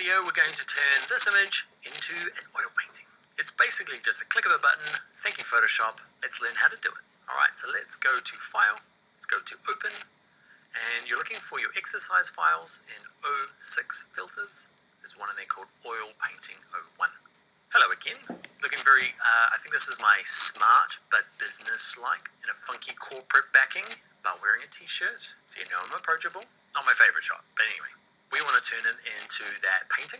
video, we're going to turn this image into an oil painting. It's basically just a click of a button. Thank you, Photoshop. Let's learn how to do it. Alright, so let's go to File, let's go to Open, and you're looking for your exercise files in 06 filters. There's one in there called Oil Painting 01. Hello again. Looking very, I think this is my smart but business-like in a funky corporate backing, but wearing a t-shirt, so you know I'm approachable. Not my favorite shot, but anyway. We want to turn it into that painting.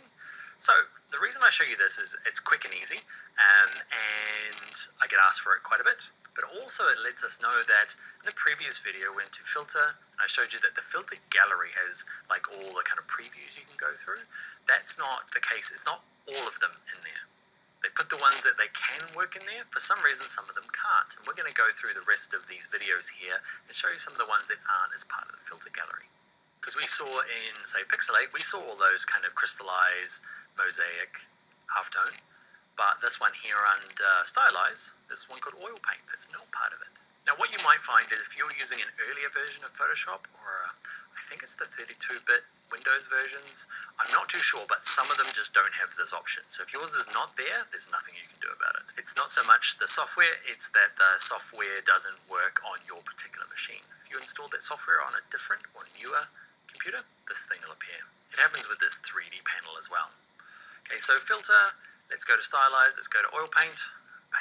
So the reason I show you this is it's quick and easy, and I get asked for it quite a bit. But also it lets us know that in the previous video we went to filter, and I showed you that the filter gallery has like all the kind of previews you can go through. That's not the case. It's not all of them in there. They put the ones that they can work in there. For some reason, some of them can't. And we're going to go through the rest of these videos here and show you some of the ones that aren't as part of the filter gallery. Because we saw in, say, Pixelate, we saw all those kind of crystallize, mosaic, halftone. But this one here under Stylize, there's one called Oil Paint that's not part of it. Now what you might find is if you're using an earlier version of Photoshop, or I think it's the 32-bit Windows versions, I'm not too sure, but some of them just don't have this option. So if yours is not there, there's nothing you can do about it. It's not so much the software, it's that the software doesn't work on your particular machine. If you install that software on a different or newer computer, this thing will appear. It happens with this 3D panel as well. Okay, so filter, let's go to Stylize, let's go to Oil Paint.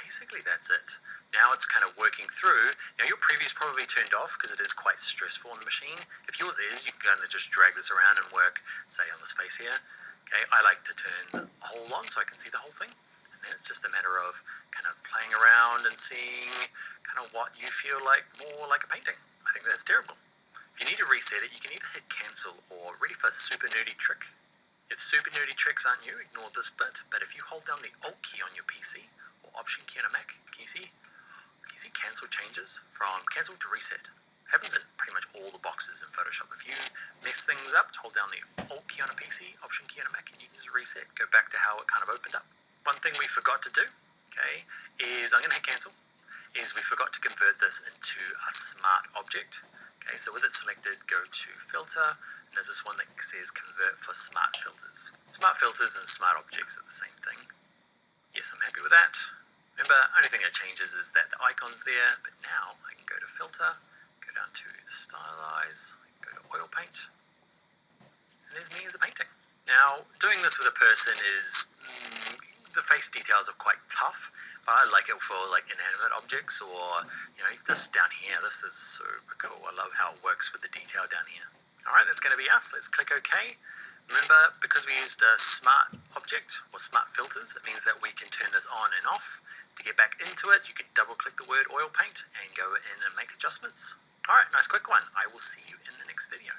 Basically that's it. Now it's kind of working through. Now your preview's probably turned off because it is quite stressful on the machine. If yours is, you can kind of just drag this around and work, say on this face here. Okay, I like to turn the whole on so I can see the whole thing. And then it's just a matter of kind of playing around and seeing kind of what you feel like more like a painting. I think that's terrible. If you need to reset it, you can either hit cancel or ready for a super nerdy trick. If super nerdy tricks aren't you, ignore this bit, but if you hold down the Alt key on your PC or Option key on a Mac, can you see cancel changes from cancel to reset? It happens in pretty much all the boxes in Photoshop. If you mess things up, hold down the Alt key on a PC, Option key on a Mac, and you can just reset, go back to how it kind of opened up. One thing we forgot to do, okay, is I'm going to hit cancel, is we forgot to convert this into a smart object. Okay, so with it selected, go to filter, and there's this one that says convert for smart filters. Smart filters and smart objects are the same thing. Yes, I'm happy with that. Remember, only thing that changes is that the icon's there, but now I can go to filter, go down to stylize, go to oil paint, and there's me as a painting. Now, doing this with a person is, the face details are quite tough, but I like it for like inanimate objects or, you know, this down here, this is super cool. I love how it works with the detail down here. Alright, that's going to be us. Let's click OK. Remember, because we used a smart object or smart filters, it means that we can turn this on and off. To get back into it, you can double click the word oil paint and go in and make adjustments. Alright, nice quick one. I will see you in the next video.